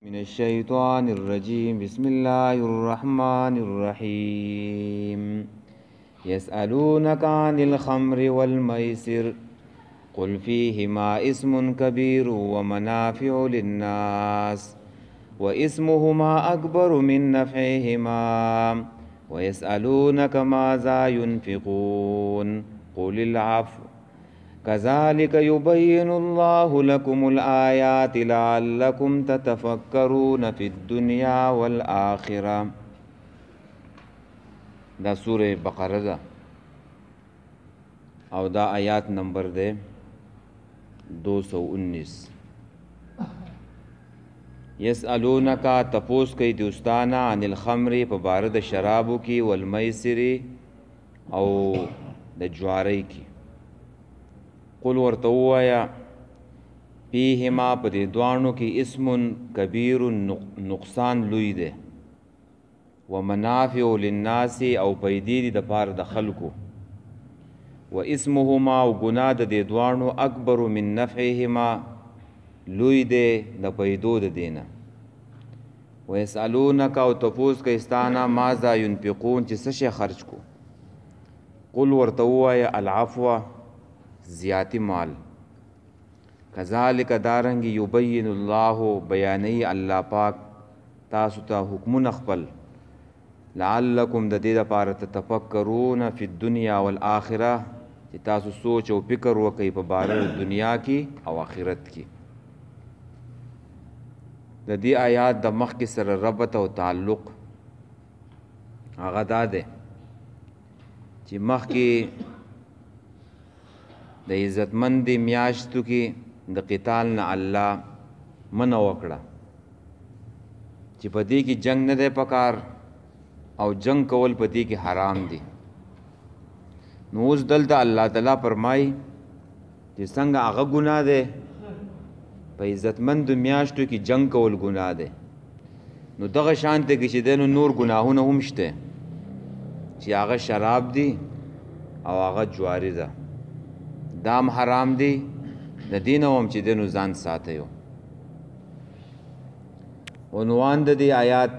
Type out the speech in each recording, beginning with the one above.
من الشيطان الرجيم بسم الله الرحمن الرحيم يسألونك عن الخمر والميسر قل فيهما اسم كبير ومنافع للناس واسمهما أكبر من نفعهما ويسألونك ماذا ينفقون قل العفو كذلك يبين الله لكم الآيات لعلكم تتفكرون في الدنيا والآخرة. دا سورة بقرة دا او دا آیات نمبر دے 219. یسألونکا تپوس کئی دوستانا عن الخمر پبارد شرابو کی والمیسری او دا جواری کی. قل ورتوایا فیهما پدی دوانو کی اسم کبیر نقصان لوی دے ومنافع للناس او پیدی دی دپار د خلکو و اسمهما او گناه د دې دوانو اکبر من نفعهما لوی دے د پیدو د دینا. و یسألونک او تپوس کستانا ماذا ينفقون چې څه شی خرج کو. قل ورتوایا العفو زیاتی مال. کذالک دارنگی یبین اللہ بیانی اللہ پاک تاسو ته حکمونه خپل لعلکم د دې لپاره تتفکرون فی الدنیا والآخرة چې تاسو سوچ او فکر وکئ په باره دنیا کې او آخرت کې. د دې آیات د مخکې سره ربط او تعلق هغه دا دی چې مخکې د عزتمندی میاشتو کې د قتال نه الله منع وکړه چې په دې کې جنگ نه دی پکار او جنگ کول په دې کې حرام دي. نو اوس دلته الله تعالی فرمایي چې څنګه هغه ګناه دی په عزتمندو میاشتو کې جنگ کول ګناه دی، نو دغه شانته کې چې دی نو نور ګناهونه هم شته چې هغه شراب دی او هغه جواری ده، دام حرام دی د دین هم چې دینو ځان ساتیو. عنوان د دې آیات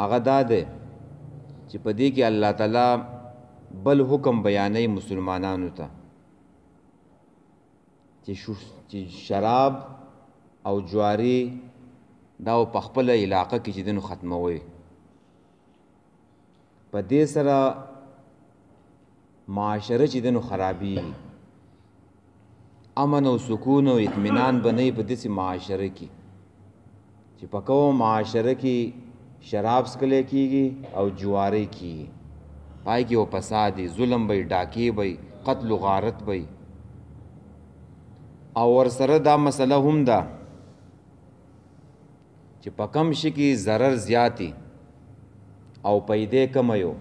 هغه دا دی چې په دې کې الله تعالی بل حکم بیانوي مسلمانانو ته چې شراب او جواری دا په خپل علاقه کې چې دینو ختموي. په دې سره معاشره چې دنو خرابی، امن او سکون او اطمینان بنئ په داسې معاشره کې چې په کومه معاشره کې شراب څښلی کېږي او جواری کېږي، پای کې و فساد وي، ظلم به ډاکې به قتل و غارت به. او ورسره دا مسله هم ده چې په کم شي کې ضرر زیاتی او پیدې کمیو،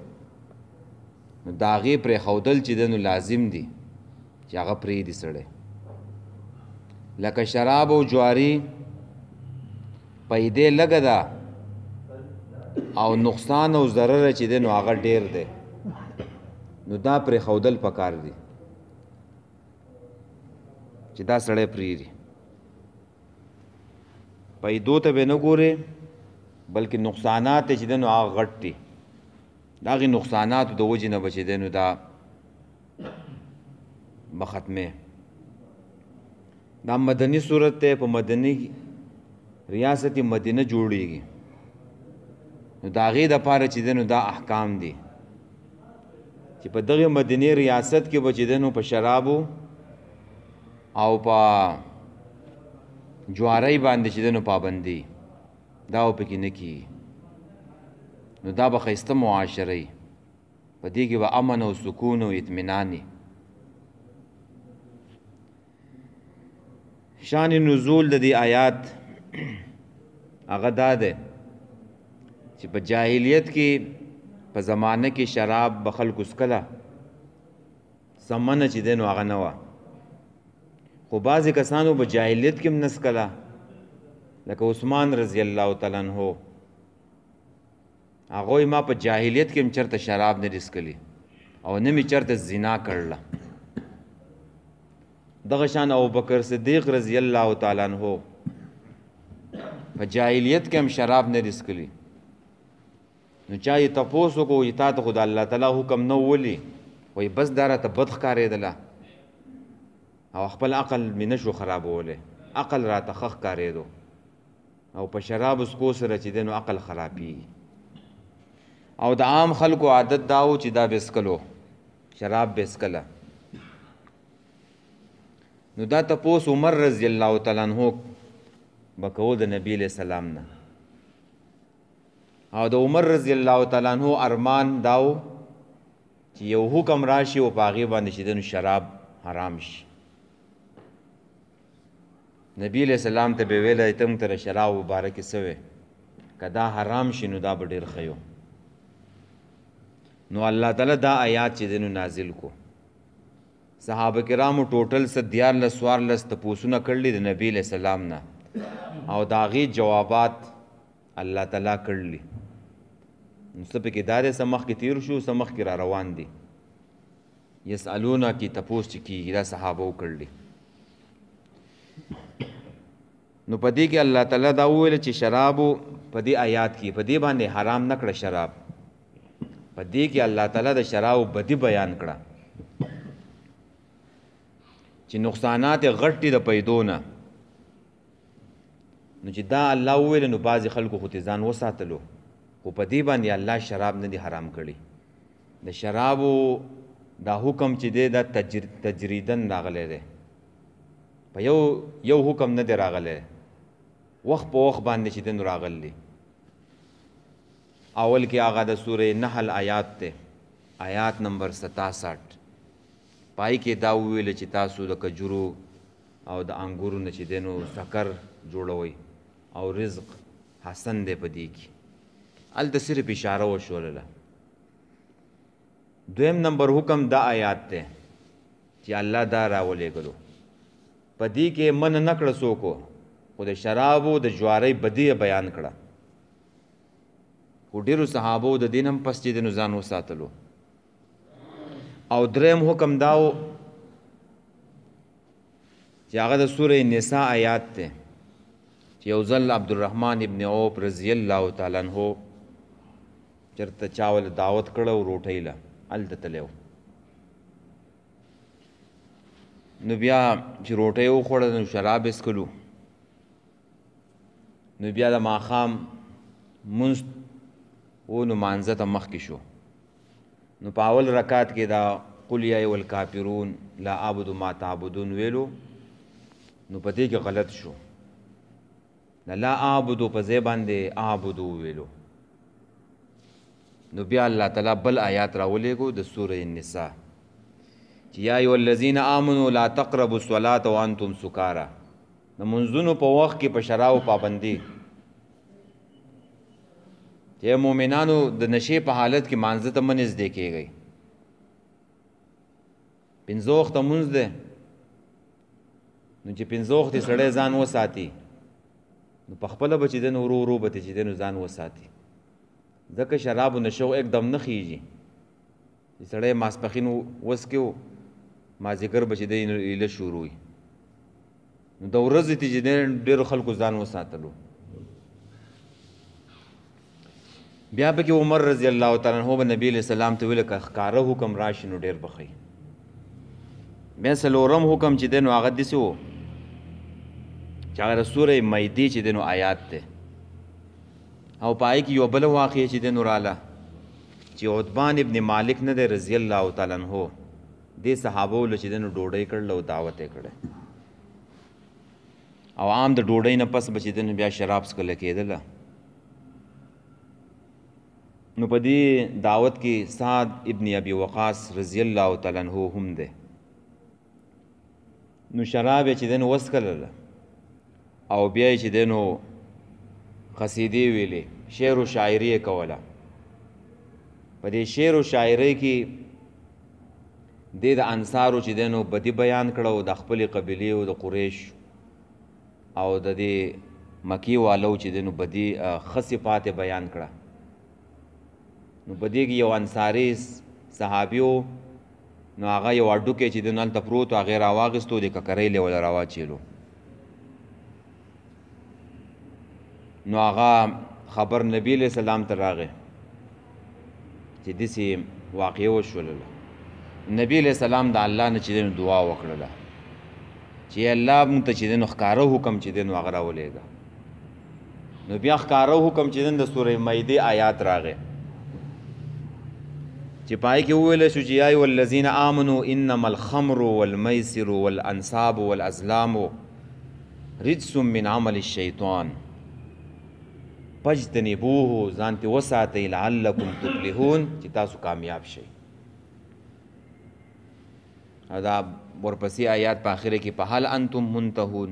نو د هغې پرېښودل چې دی نو لازم دي چې هغه پرېږدي سړی. لکه شراب او جواری پیدې لږه ده او نقصان او ضرر چې دی نو هغه ډېر دی، نو دا پرېښودل پکار دي چې دا سړی پرېږدي. پیدو ته به نه ګورې بلکې نقصانات چې دی نو هغه غټ دي، د هغې نقصاناتو د وجې نه به چې دی نو دا به ختمې. دا مدني صورت دی، په مدني ریاست مدینه جوړیږي، نو د هغې دپاره چې دی نو دا احکام دي چې په دغې مدني ریاست کې به چې دی نو په شرابو او په جواری باندې چې دی نو پابندي دا به پکې نه کېږي. نو دا به ښایسته معاشره وي، په دې کې به امن او سکون او اطمینان وي. شان نزول د دې آیات هغه دا دی چې په جاهلیت کې په زمانه کې شراب به خلکو څکله، سمنه چې دی نو هغه نه وه، خو بعضې کسانو په جاهلیت کې هم نه څکله، لکه عثمان رضی الله تعالی عنہ هغوی ما په جاهلیت کې هم چرته شراب نه څکلي او نه مې چرته زنا کړله. دغه شان ابوبکر صدیق رضی الله تعالی عنہ په جاهلیت کې هم شراب نه رسکلی نو چا یې تپوس وکړو چې تا ته خو د الله تعالی حکم نه ولي وایي بس دا راته بد ښکارېدله او خپل عقل مې نه شو خرابولی عقل راته ښه ښکارېدو او په شرابو څکو سره چې دی نو عقل خرابېږي او د عام خلکو عادت دا و چې دا به څکلو شراب به څکله نو دا تپوس عمر رضی الله تعالی عنہ به کو د نبی علیہ السلام نه او د عمر رضی الله تعالی عنہ ارمان داو چې یو حکم راشي او په هغې باندې چې دی نو شراب حرام شي نبی علیہ السلام ته به ویلی ته موږ ته د شراب مبارکې څه وې که دا حرام شي نو دا به ډېر ښه یو نو الله تعالی دا آیات چې دی نو نازل کو صحابه کرامو ټوټل 14 تپوسونه کړلي د نبی علیہ السلام نه او د هغې جوابات الله تعالی کړلي نو څه پکې دا دی څه مخکې تیر شو څه مخکې را روان دي یسألونه کې تپوس چې کېږي دا صحابه وکړلي نو په دې کې الله تعالی دا وویل چې شرابو په دې آیات کې په دې باندې حرام نه کړه شراب په دې کې الله تعالی د شرابو بدی بیان کړه چې نقصانات غټ دي د پیدو نه نو چې دا الله وویل نو بعضې خلکو خو ځان وساتلو خو په دې باندې الله شراب نه دي حرام کړي د شرابو دا حکم چې دی دا تجریدن راغلی دی په یو حکم نه دی راغلی وخت په وخت باندې چې دی نو راغلی اول کې هغه د سورې نحل آیات دی آیات نمبر 67 پای کې دا وویل چې تاسو د کجورو او د انګورو نه چې دی نو سکر جوړوئ او رزق حسن دی په دې کې هلته صرف اشاره وشولله دویم نمبر حکم دا آیات دی چې الله دا راولېږلو په دې کې من نه کړه څوک خو د شرابو د جوارۍ بدي بیان کړه خو ډېرو صحابو د دین هم پس چې د نو ځان وساتلو او دریم حکم دا و چې هغه د سورې نساء آیات دی چې یو ځل عبدالرحمن ابن عوف رضی الله تعالی عنہ چېرته چا ول دعوت کړه او روټۍ له هلته تلی و نو بیا چې روټۍ وخوړه نو شراب یې څښلو نو بیا د ماښام مونځ و نو مانځه ته مخکې شو نو په اول رکات کې دا قل یا ایها الکافرون لا اعبد ما تعبدون ویلو نو په دې کې غلط شو لا اعبدو په ځای باندې اعبدو ویلو نو بیا الله تعالی بل آیات راولېږو د سورې النساء چې یا ایها الذین آمنوا لا تقربوا الصلاة وانتم سکارا د منځونو په وخت کې په شرابو پابندي چې مؤمنانو د نشې په حالت کې مانځه ته مه نږدې کېږئ پنځه وخته مونځ دی نو چې پنځه وختې سړی ځان وساتي نو په خپله به چې دی نو ورو ورو به چې دی نو ځان وساتي ځکه شرابو نشو एकदम نه خیږي چې سړی ماسپښین وڅکي و مازدیګر به چې دی نو ایله شروع وي نو د ورځې ته چې دی ډېرو خلکو ځان وساتلو بیا پکې عمر رضی الله تعالی عنہ به نبی علیہ السلام ته ویل که ښکاره حکم راشي نو ډېر بخی بیا څلورم حکم چې دی نو هغه داسې و چې هغه د سورې میدې چې دی نو آیات دی او په هغې کې یوه بله واقعه چې دی نو راله چې عتبان ابن مالک نه دی رضی الله تعالی عنہ دې صحابو له چې دی نو ډوډۍ کړله او دعوت یې کړی او عام د ډوډۍ نه پس به چې دی نو بیا شراب څښله کېدله نو په دې دعوت کې سعد ابن ابي وقاص رضی الله تعالی عنہ هم دی نو شراب یې چې دی نو وڅښله او بیا یې چې دی نو قصیدې ویلې شعر و شاعري یې کوله په دې شعر و شاعرۍ کې دې د انصارو چې دی نو بدي بیان کړه او د خپلې قبیلې او د قریش او د دې مکې والو چې دی نو بدي ښه صفات یې بیان کړه نو په دې کې یو انصاري صحابي و نو هغه یو هډوکی چې دی نو هلته پروت و هغې یې راواخېستو د ککرۍ له وله راواچېلو نو هغه خبر نبی علیہ السلام ته راغی چې داسې واقعه وشوله. نبی علیہ السلام د الله نه چې دی نو دعا وکړله چې الله مونږ ته چې دی نو ښکاره حکم چې دی نو هغه راولېږه. نو بیا ښکاره حکم چې دی د سورې مایدې آیات راغی چې پای کې وویل شو چې یا ایها الذین آمنوا انما الخمر والمیسر والانصاب والازلام رجس من عمل الشیطان فاجتنبوه ځان ترې وساتئ لعلکم تفلحون چې تاسو کامیاب شئ. دا ورپسې آیات په آخره کې په هل انتم منتهون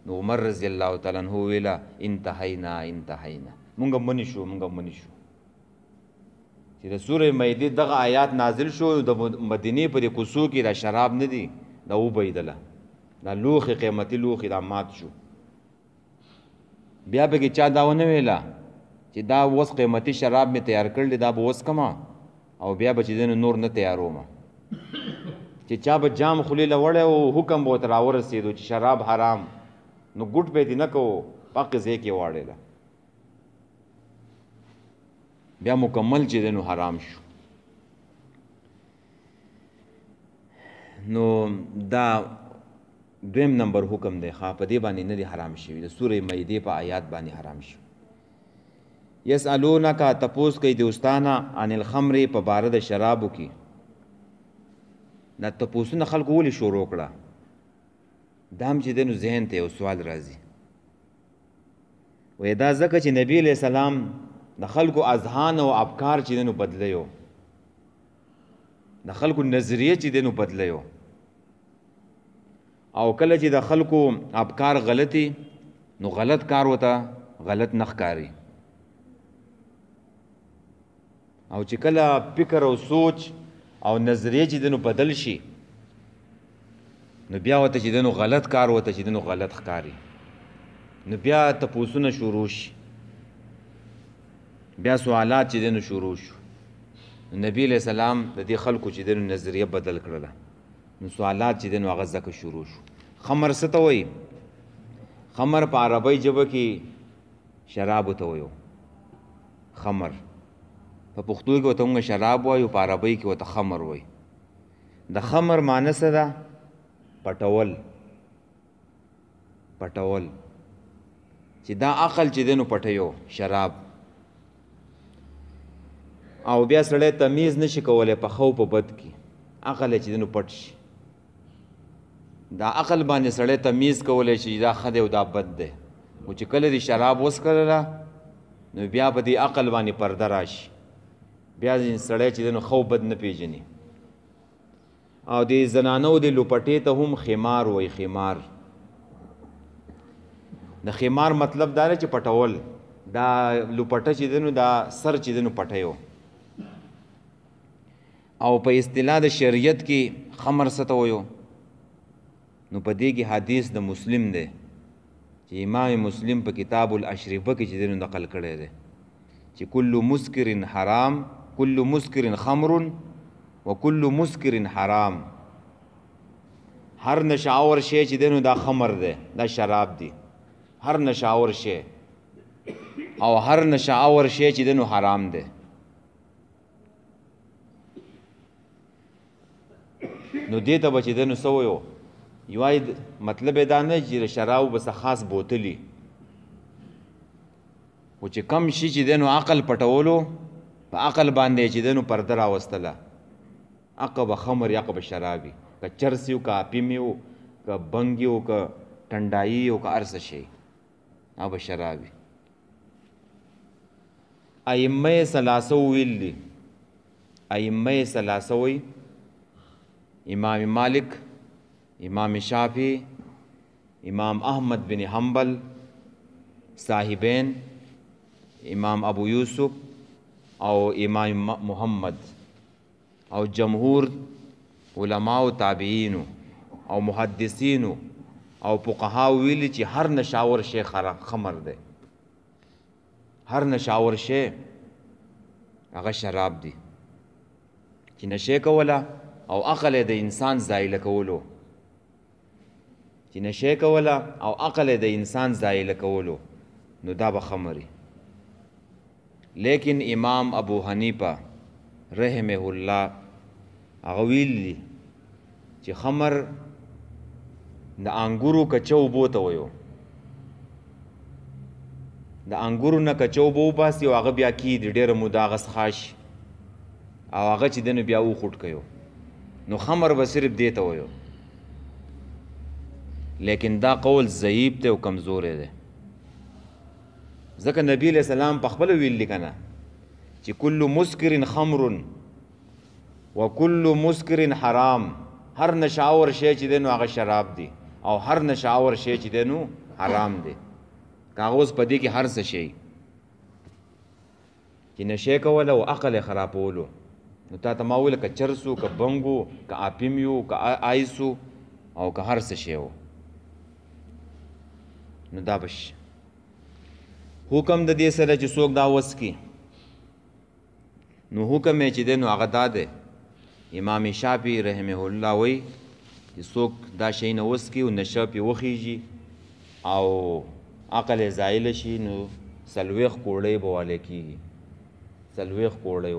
نو عمر رضی الله تعالی عنہ ویله انتهینا مونږ منې شو چې د سورې مایدې دغه آیات نازل شو د مدینې په دې کوڅو کې دا شراب نه دي دا وبهیدله دا لوښې قیمتي لوښې دا مات شو. بیا پکې چا دا ونه ویله چې دا اوس قیمتي شراب مې تیار کړل دا به اوس کما او بیا به چې دی نور نه تیارومه چې چا به جام خولې له وړی او حکم به ورته راورسېدو چې شراب حرام نو ګوټ به یې نه کوو پاکې ځای کې واړېده بیا مکمل چې دی نو حرام شو. نو دا دویم نمبر حکم دی ښه په دې باندې نه دی حرام شوي د سورې مایدې په آیات باندې حرام شو. یسألونک تپوس کوي د استانه عن الخمر په باره د شرابو کې دا تپوسونه خلکو ولې شروع کړه دا هم چې دی نو ذهن ته یو سوال راځي وایي دا ځکه چې نبی علیہ السلام د خلکو اذهان او افکار چې دی نو بدلیو د خلکو نظریه چې دی نو بدلیو او کله چې د خلکو افکار غلطي نو غلط کار وته غلط نه ښکاري او چې کله فکر او سوچ او نظریه چې دی نو بدل شي نو بیا ورته چې دی نو غلط کار ورته چې دی نو غلط ښکاري نو بیا تپوسونه شروع شي بیا سوالات چې دی نو شروع شو. نبی علیہ السلام د دې خلکو چې دی نو نظریه بدل کړله نو سوالات چې دی نو هغه ځکه شروع شو. خمر څه ته وایي؟ خمر په عربی ژبه کې شرابو ته وایو خمر په پښتو کې ورته موږ شراب وایو په عربی کې ورته خمر وایي. د خمر معنی څه ده؟ پټول چې دا عقل چې دی نو پټیو شراب او بیا سړی تمیز نشي کولی په ښه او په بد کې عقل یې چې دی نو پټ شي دا عقل باندې سړی تمیز کولی شي دا ښه دی او دا بد دی خو چې کله دې شراب وڅښله نو بیا په دې عقل باندې پرده راشي بیا سړی چې دی نو ښه او بد نه پیژني. او د زنانو د لوپټې ته هم خمار وایي خمار د خمار مطلب دا دی چې پټول دا لوپټه چې دی نو دا سر چې دی نو پټیو او په اصطلاح د شریعت کې خمر څه ته وایو نو په دې کې حدیث د مسلم دی چې امام مسلم په کتاب الاشربه کې چې دی نو نقل کړی دی چې کل مسکر حرام کل مسکر خمر وکل مسکر حرام هر نشاور شی چې دی نو دا خمر دی دا شراب دی هر نشاور شی او هر نشاور شی چې دی نو حرام دی. نو دې ته به چې دی نو څه وایو یوای مطلب یې دا نه چې د شرابو بس خاص بوتلي خو چې کم شي چې دی نو عقل پټولو په عقل باندې چې دی نو پرده راوستله عقه به خمر یا عقه به شرابي که چرس یو که اپیم یو که بنګ یو که ټنډایي یو که هر څه شی هغه به شرابي. ائمه ثلاثه ویل دي ائمه ثلاثه وی امام مالک امام شافعی امام احمد بن حنبل صاحبین امام ابو یوسف او امام محمد او جمهور علماء و تابعین او محدثین او فقها ویلي چې هر نشاور شی خمر دی هر نشاور شی هغه شراب دی چې نشې کوله او عقل د انسان زایله کولو چې نشې کوله او عقل د انسان زایله کولو نو دا به خمري. لیکن امام ابو حنیفه رحمه الله هغه ویلي چې خمر د انګورو کچه اوبو ته ویو، د انګورو نه کچه اوبه وباسي او هغه بیا کیږي ډېره موده هغه څښا شي او هغه چې دی نو بیا وخوټ کوي، نو خمر به صرف دې ته ویو. لیکن دا قول ضعیف دی او کمزوری دی، ځکه نبی علیہ السلام په خپله ویلي که نه چې کل مسکر خمر و کل مسکر حرام، هر نشاور شی چې دی نو هغه شراب دی او هر نشاور شی چې دی نو حرام دی. که هغه اوس په دې کې هر څه شی چې نشی کوله او عقل یې خرابولو، نو تا ته ما وویل که چرس و که بنګ و که اپیم یو که آیس و او که هر څه شی و، نو دا بش حکم د دې سره چې څوک دا وڅکي، نو حکم یې چې دی نو هغه دا دی. امام شافعي رحمه الله وایي چې څوک دا شی نه وڅکي او نشه پې وخیږي او عقل یې زایله شي، نو 40 کوړۍ به والی کېږي، 40 کوړۍ.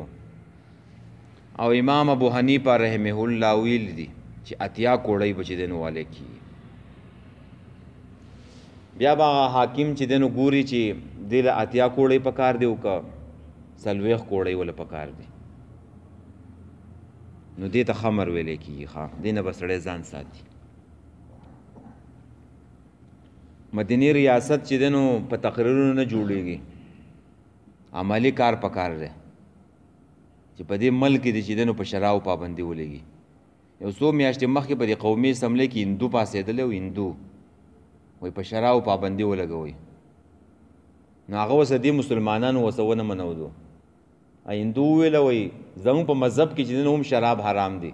او امام ابو حنیفه رحمه الله ویل دي چې 80 کوړۍ به چې دی نو والی کېږي. بیا به حاکم چې دی نو ګوري چې دې له 80 کوړۍ پکار دی او که 40 کوړۍ وله پکار دی، نو دې ته خمر ویلی کېږي. ښه دې نه به سړی ځان ساتي. مدني ریاست چې دی نو په تقریرونو نه جوړېږي، عملی کار پکار دی چې په دې ملک کې دی چې دی نو په شرابو پابندي ولګي. یو څو میاشتې مخکې په دې قومي اسمبلۍ کې هندو پاسېدلی او هندو وایي په شرابو پابندي ولګوئ، نو هغه اوس دې مسلمانانو اوسه ونه منودو. هندو وویله وایي زموږ په مذهب کې چې دی نو هم شراب حرام دی،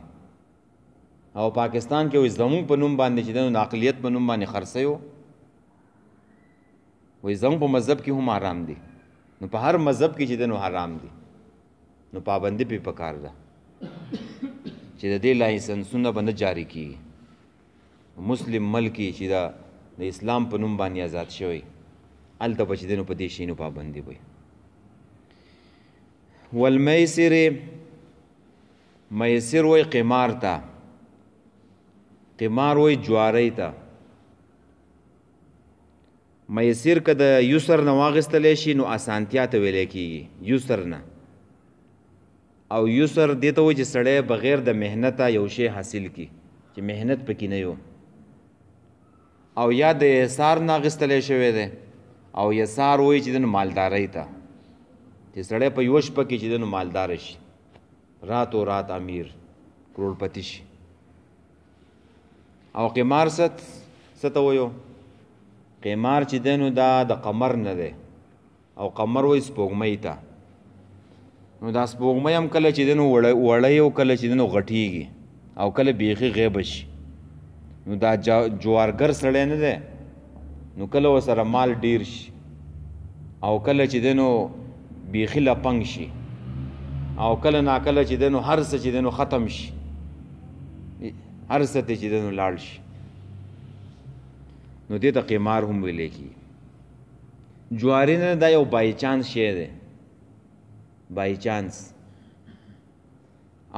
او پاکستان کې وایي زموږ په نوم باندې چې دی نو د اقلیت په نوم باندې خرڅوي، وایي زموږ په مذهب کې هم حرام دی. نو په هر مذهب کې چې دی نو حرام دی، نو پابندي پې پکار ده چې د دې لایسنسونه به نه جاري کېږي. مسلم ملک چې د اسلام په نوم باندې آزاد شوی، هلته به چې دی نو په دې شیانو پابندي وي. والمیسر، میسر وی قمار تا، قمار وی جواری تا. میسر که د یسر نه واغستلی شي نو اسانتیا ته ویلی کېږي، یسر نه. او یسر دې ته وایي چې سړی بغیر د محنته یو شی حاصل کړي چې محنت پکې نه یو. او یا د یسار نه اخیستلی شوی دی، او یسار وایي چې د مالدارۍ ته چې سړی په یوه شپه کې چې دی نو مالداره شي، راتو رات امیر کروڑپتی شي. او قمار څه ته وایو؟ قمار چې دی نو دا د قمر نه دی، او قمر وایي سپوږمۍ ته. نو دا سپوږمۍ هم کله چې دی نو وړی او کله چې دی نو غټیږي او کله بیخي غیبه شي. نو دا جوارګر سړی نه دی، نو کله ورسره مال ډیر شي او کله چې دی نو بیخي لپنګ شي، او کله ناکله چې دی نو هر څه چې دی نو ختم شي، هر څه ته چې دی نو لاړ شي، نو دې ته قمار هم ویلی کېږي. جواری نه دا یو بای چانس شی دی، بای چانس.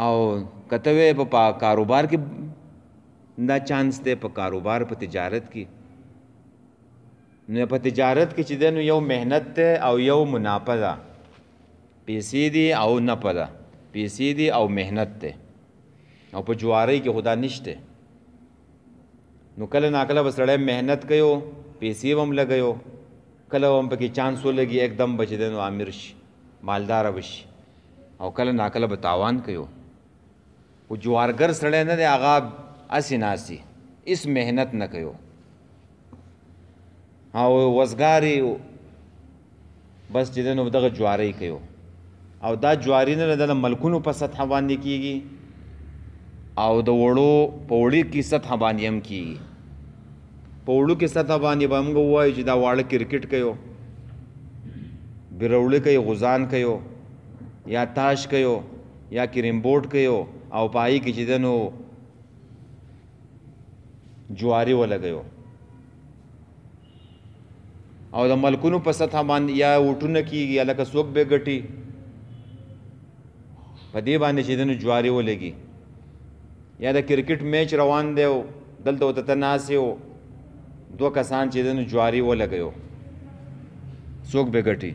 او که ته وایې په کاروبار کې دا چانس دی، په کاروبار په تجارت کې، نو په تجارت کې چې دی نو یو محنت دی او یو منافع ده، پیسې دي او نفع ده، پیسې دي او محنت دی. او په جوارۍ کې خدا نشته، نو کله ناکله به سړی محنت کوي، پیسې به هم لګوي، کله به هم پکې چانس ولګي एकदम به چې دی نو امیر شي، مالداره به شي، او کله ناکله به تاوان کوي. خو جوارګر سړی نه دی، هغه هسې ناسي، هېڅ محنت نه کوي او وزګاري بس چې دی نو دغه جوارۍ کوي. او دا جواري نه د ملکونو په سطحه باندې کېږي او د وړو په وړي کې سطحه باندې هم کېږي. په وړو کې سطحه باندې به موږ ووایو چې دا واړه کرکټ کوي، بیروړي کوي، غزان کوي، یا تاش کوي، یا کریم بورډ کوي، او په هغې کې چې دی نو جواري ولګوي. او د ملکونو په سطح باندې یا وټونه کېږي یا لکه څوک به ګټي په دې باندې چې دنو جواري ولګي یا د کرکټ میچ روان دی او دلته ورته ته ناست یې دوه کسان چې دنو جواري ولګیو څوک به ګټي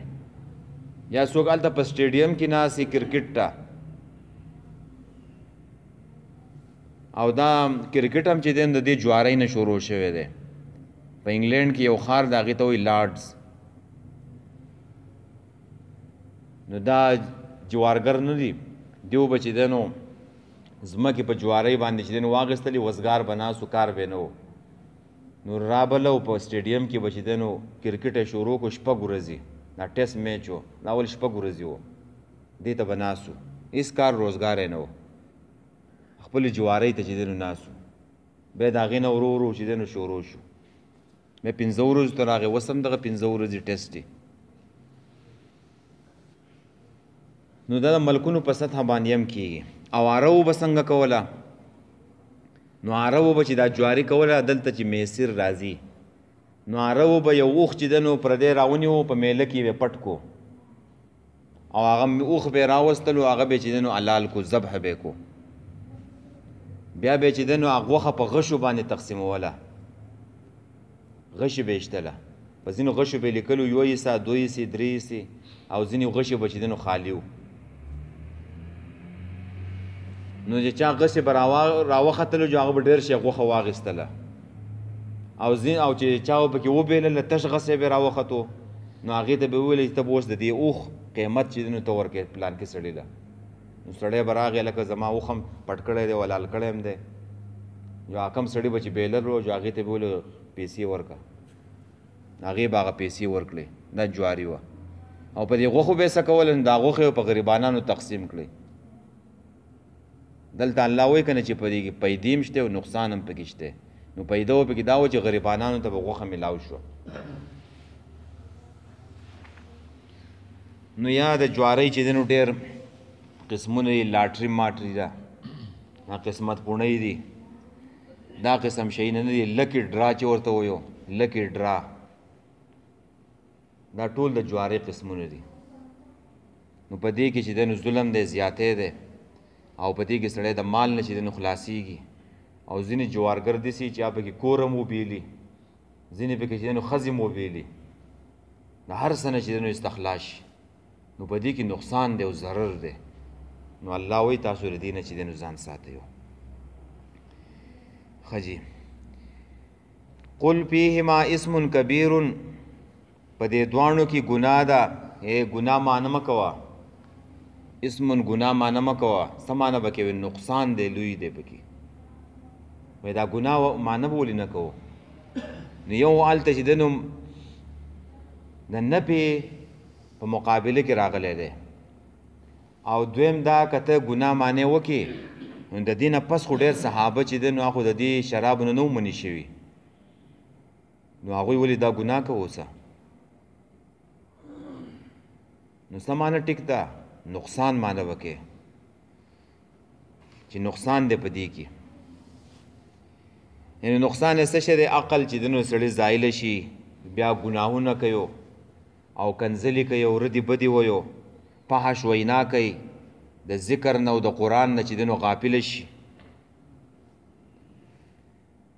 یا څوک هلته په سټیډیم کې ناست یي کرکټ ته او دا کرکټ هم چې دی د دې جوارۍ نه شروع شوی دی په انګلینډ کې یو ښار د هغې ته وایي لارډز نو دا جوارګر نه دي دیو به چې دی نو ځمکې په جوارۍ باندې چې دی نو واخیستلې وزګار به ناست کار به نه و نو رابله او په سټیډیم کې به چې دی نو کرکټ یې شروع کړو شپږ ورځې دا ټیسټ میچ و دا ولې شپږ ورځې و دې ته به ناست و هېڅ کار روزګار یې نه و خپلې جوارۍ ته چې دی نو ناست و بیا د هغې نه ورو ورو چې دی نو شروع شو بیا 15 ورځو ته راغی اوس هم دغه 15 ورځې ټیسټ دی نو دا د ملکونو په سطح باندې هم کېږي او عربو به څنګه کوله نو عربو به چې دا جواري کوله دلته چې میسر راځي نو عربو به یو اوښ چې دی نو پردی راونیو په میله کې به پټ کو او هغه اوښ به یې راوستلو هغه به چې دی نو حلال کو ذبح به کو بیا به چې دی نو هغه غوښه په غشو باندې تقسیموله غشي به ایشتله په ځینو غشو به یې لیکلو 1 حصه 2 حصې 3 حصې او ځینې غشې به چې دی نو خالي وو نو چې چا غشې به راوختلو جو هغه به ډېر شي غوښه واخیستله او چې چا به پکې وبېلله تش غسې به راوختو نو هغې ته به وویل چې ته به اوس د دې اوښ قیمت چې دی نو ته ورکړې پلان کې سړي له نو سړی به راغی لکه زما اوښ هم پټ کړی دی ولال کړی هم دی یو حاکم سړي به چې بیلر و جو هغې ته به ویل پیسې ورکړه هغې به هغه پیسې ورکړې دا جواري وه او په دې غوښو به یې څه کول نو دا غوښې په غریبانانو تقسیم کړئ دلته الله وایي که نه چې په دې کې پیدې هم شته او نقصان هم پکې شته نو پیدا و پکې دا و چې غریبانانو ته به غوښه میلاو شوه نو یا د جوارۍ چې دی نو ډېر قسمونه دي لاټري ماټري ده دا قسمت پوڼۍ دي دا قسم شیونه نه دي لکی ډرا چې ورته وایو لکی ډرا دا ټول د جوارۍ قسمونه دي نو په دې کې چې دی نو ظلم دی زیاتی دی او په دې کې سړی د مال نه چې دی نو خلاصېږي او ځینې جوارګر داسې چې هغه پکې کور هم وبیلي ځینې پکې چې دی نو ښځې هم وبیلي د هر څه نه چې دی نو استخلاص شي نو په دې کې نقصان دی او ضرر دی نو الله وایي تاسو د دې نه چې دی نو ځان ساتئ ښه جي قل فیهما اسم کبیر په دې دواړو کې ګناه ده ګناه معنی مه کوه اسم ګناه معنی مه کوه څه معنی به کوي نقصان دی لوی دی پکې وایي دا ګناه معنی به ولې نه کوو نو یو هلته چې دی نو د نفې په مقابله کې راغلی دی او دویم دا که ته ګناه معنی وکړې نو د دې نه پس خو ډېر صحابه چې دی نو هغه خو د دې شرابو نه نو منې شوي نو هغوی ولې دا ګناه کوو اوسه نو څه معنی ټیک ده نقصان معنی وکړې چې نقصان دی په دې کې یعنې نقصان یې څه شی دی عقل چې دی نو سړی زایله شي بیا ګناهونه کوي او کنځلې کوي او ردې بدې ویو فحش وینا کوي د ذکر نه او د قرآن نه چې دی نو غافله شي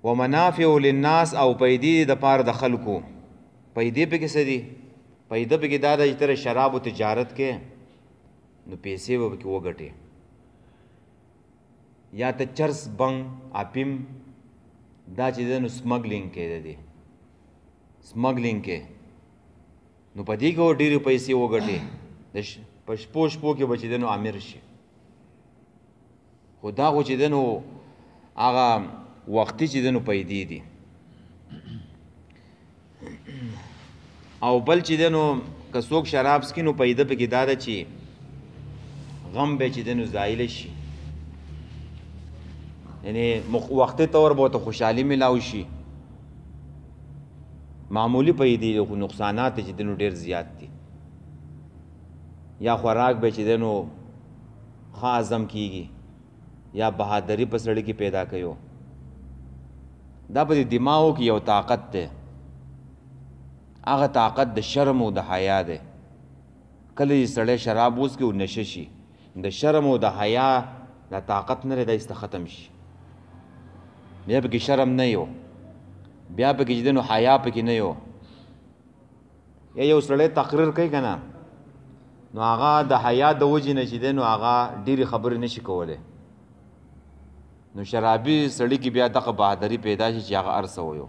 ومنافع للناس او پیدې د پاره د خلکو پیدې پکې څه دي پیدا پکې دا ده چې ته شرابو تجارت کې نو پیسې به پکې وګټې یا ته چرس بنګ اپیم دا چې دی نو سمګلینګ کې دی سمګلینګ کې نو په دې کې و ډېرې پیسې وګټې په شپو شپو کې به چې دی نو امیر شي خو دا خو چې دی نو هغه وختي چې دی نو پیدې دي او بل چې دی نو که څوک شراب څکي نو پیدا پکې دا ده چې غم به چې دی نو زایله شي یعنی وختي طور به ورته خوشحالي میلاو شي معمولی پیدې خو نقصانات چې دی نو ډېر زیات دي یا خوراک به چې دی نو ښه هضم کېږي یا بهادري په سړي کې پیدا کوي دا په دې دماغو کې یو طاقت دی هغه طاقت د شرم او د حیا دی. کله چې سړی شراب وڅکي او نشه شي، د شرم او د حیا دا طاقت نه دی، دا ایسته ختم شي. بیا پکې شرم نه یو، بیا پکې چې دی نو حیا پکې نه یو. یا یو سړی تقریر کوي که نه، نو هغه د حیا د وجې نه چې دی نو هغه ډېرې خبرې نشي کولی. نو شرابي سړي کې بیا دغه بهادري پیدا شي چې هغه هر څه ویو.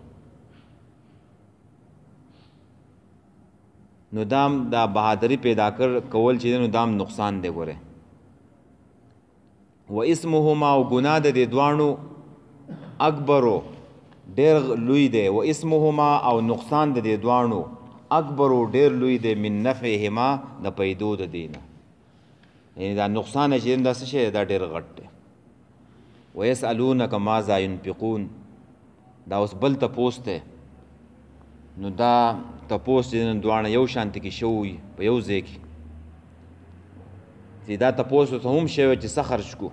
نو دام دا بهادری پیدا کول چې نو دام نقصان دی. ګوره و اسمهما او ګناه د دې دواړو اکبرو ډېر لوی دی. و اسمهما او نقصان د دې دواړو اکبرو ډېر لوی دی من نفعهما د پیدو د دینه. یعنی دا نقصان چې دا څه شی دا ډېر غټ دی. و یسألونک ماذا ينفقون دا اوس بل تپوس دی. نو دا تپوس چې نن دواړه یو شانتي کې شوي په یو ځای کې چې دا تپوس ته هم شوی چې څه خرج کو،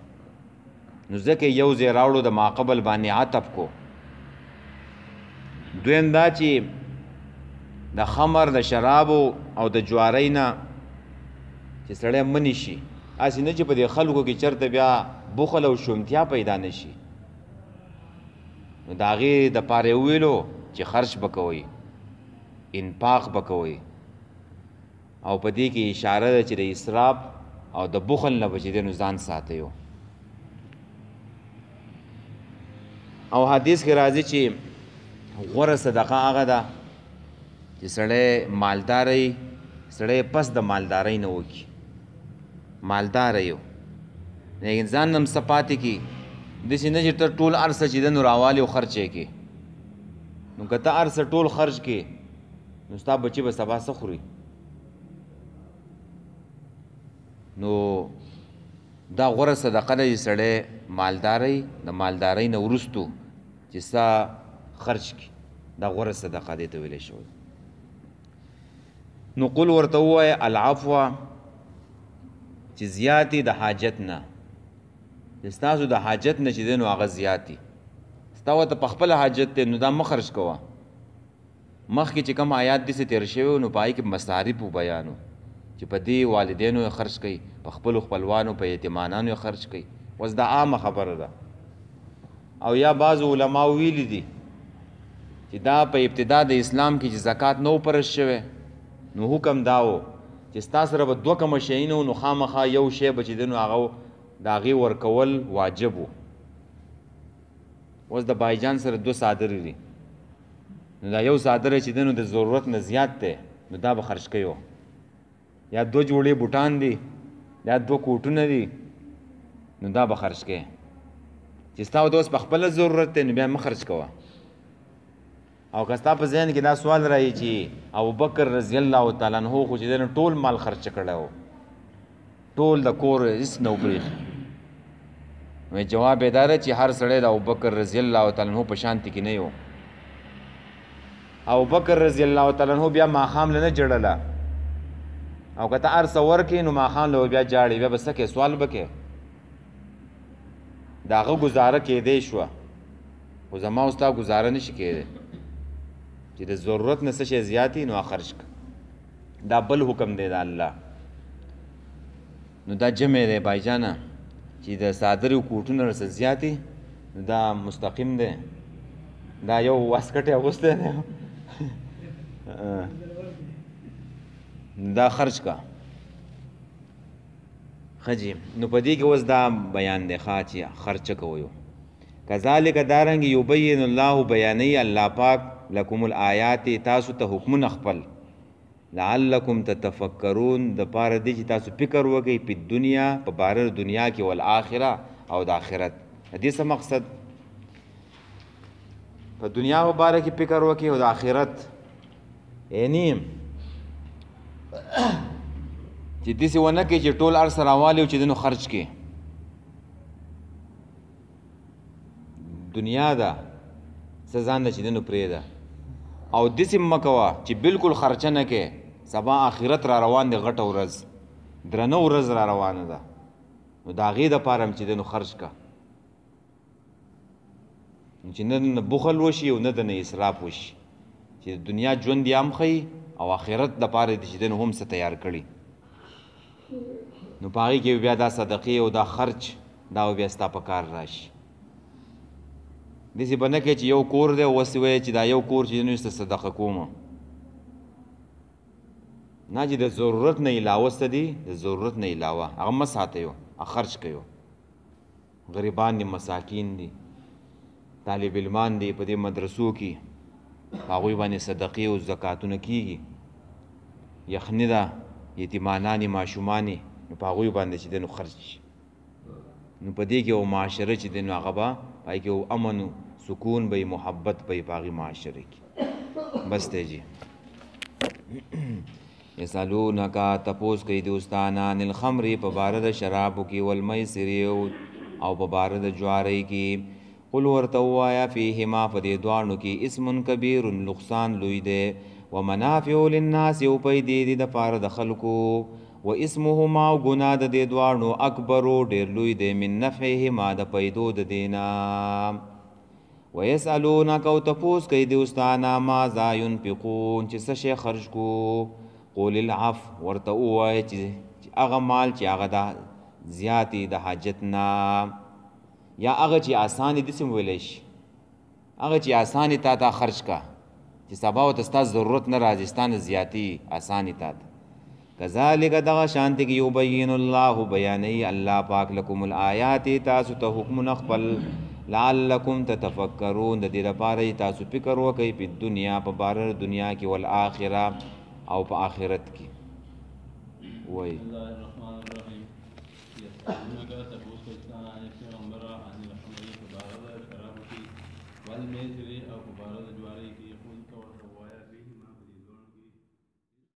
نو ځکه یو ځای راوړو د ماقبل باندې عطف کو. دویم دا چې د خمر د شرابو او د جوارۍ نه چې سړی منې شي، هسې نه چې په دې خلکو کې چېرته بیا بخل او شومتیا پیدا نه شي. نو د هغې دپاره یې وویلو چې خرچ به کوئ، انفاق به کوئ، او په دې کې اشاره ده چې د اسراف او د بخل نه به چې دی نو ځان ساتئ. او حدیث کې راځي چې غوره صدقه هغه ده چې سړی مالداری سړی پس د مالدارۍ نه وکړي. مالداره یو لیکن ځان هم څه پاتې کړي، داسې نه چې ته ټول هر څه چې ده نو راوالې او خرچ یې کړې. نو که ته هر څه ټول خرچ کړې نو ستا بچي به سبا څه خوري؟ نو دا غوره صدقه ده چې سړی مالدارۍ د مالدارۍ نه وروستو چې څه خرچ کړي، دا غوره صدقه دې ته ویلی شوی. نو قل ورته ووایه العفو چې زیاتې د حاجت نه، چې ستاسو د حاجت نه چې دی نو هغه زیاتې ستا ورته په خپله حاجت دی، نو دا مه خرچ کوه. مخکې چې کوم آیات داسې تېر شوی نو په هغې کې مصارف بیانو چې په دې والدینو یې خرچ کوي، په خپلو خپلوانو په یتیمانانو یې خرچ کوي. اوس دا عامه خبره ده. او یا بعضو علماو ویلي دي چې دا په ابتدا د اسلام کې چې زکات نه و فرض شوی، نو حکم دا و چې ستا سره به دوه کمه شیونه و، نو خامخا یو شی به چې دی نو هغه د هغې ورکول واجب و. اوس د بایجان سره دوه څادرې دي، نو دا یو څادر چې دی نو د ضرورت نه زیات دی، نو دا به خرچ کوي. یا دوه جوړې بوټان دي، یا دوه کوټونه دي، نو دا به خرچ کوي. چې ستا ورته اوس په خپله ضرورت دی نو بیا مه خرچ کوه. او که ستا په ذهن کې دا سوال رایي چې ابوبکر رضی الله تعالی عنه خو چې دی نو ټول مال خرچ کړی و، ټول د کور هېڅ نه و پرېښي، نو جواب یې دا دی چې هر سړی د ابوبکر رضی الله تعالی عنه په شانتې کې نه یو. ابوبکر رضی الله تعالی عنه بیا ماښام له نه جړله، او که ته هر څه ورکړې نو ماښام له بیا جاړې، بیا به څه کوې؟ سوال به کوې. د هغه ګزاره کېدی شوه، خو زما او ستا ګزاره نه شي کېدی چې د ضرورت نه څه شی زیات نو خرچ کړه. دا بل حکم دی د الله. نو دا جمع دی بایجانه چې د څادرې او کوټونه رسه زیاتې، نو دا مستقیم دی. دا یو واسکټ یې اغوستی دی دا خرچ کا خجی. نو په دې کې اوس دا بیان دی چې خرچه کوئ. کذالک دارنګې یبین الله بیانوي الله پاک لکم الآیات تاسو ته حکمونه خپل، لعلکم تتفکرون د پاره دی چې تاسو فکر وکئ په دنیا په باره د دنیا کې والآخره او د آخرت. د دې څه مقصد؟ په دنیا په باره کې فکر وکئ او د آخرت، یعنی چې داسې ونه کوي چې ټول هر څه راوالي او چې دی نو خرچ کړي. دنیا ده څه ځان ده چې دی نو پرېږده، او داسې مه کوه چې بلکل خرچه نه کوې. سبا آخرت را روان دی، غټه ورځ، درنه ورځ را روانه ده، نو د هغې دپاره هم چې دی نو خرچ که، چې نه بخل وشي او نه د نه اسراف وشي، چې دنیا ژوند یې هم ښیي او آخرت دپاره دې چې دی نو هم څه تیار کړي نو په هغې کې بیا دا صدقې او دا خرچ دا بیا ستا په کار راشي داسې به نه کوې چې یو کور دی اوس وایې چې دا یو کور چې دی نو صدقه کومه نه چې د ضرورت نه علاوه څه دي د ضرورت نه علاوه هغه مه ساتئ خرچ کوئ غریبان دي مساکین دي طالب علمان دي په دې مدرسو کې په هغوی باندې صدقې او زکاتونه کېږي یخني ده یتیمانانې ماشومانې نو په هغوی باندې چې دی نو خرچ شي نو په دې کې یو معاشره چې دی نو هغه به په هغې کې یو امن و سکون به وي محبت به وي په هغې معاشره کې بس دی جي یسالونک تپوس کوي دوستان عن الخمر په باره د شرابو کې والمیسر او په باره د جوارۍ کې قل ورته ووایه فیهما په دې دواړو کې اسم کبیر نقصان لوی دی ومنافع للناس او پیدې دي دپاره د خلکو و اسمهما او ګناه د دې دواړو اکبرو ډېر لوی دی من نفعهما د پیدو د دې نه ویسألونک او تپوس کوي دوستانه ماذا ینفقون چې څه شی خرج کو قول العفو ورته ووایه چې هغه مال چې هغه د زیاتې د حاجت نه یا هغه چې آسانې داسې ویلی شي هغه چې آسانې تا ته خرج کا چې سبا ورته ستا ضرورت نه راځي ستا نه زیاتې آسانې تا ته کذالک دغه شانتې کې یبین الله بیانوي الله پاک لکم الآیات تاسو ته حکمونه خپل لعلکم تتفکرون د دې لپاره تاسو فکر وکئ په دنیا په باره دنیا کې والآخره او په آخرت کې وایي والمیسر او په باره د جوارۍ کې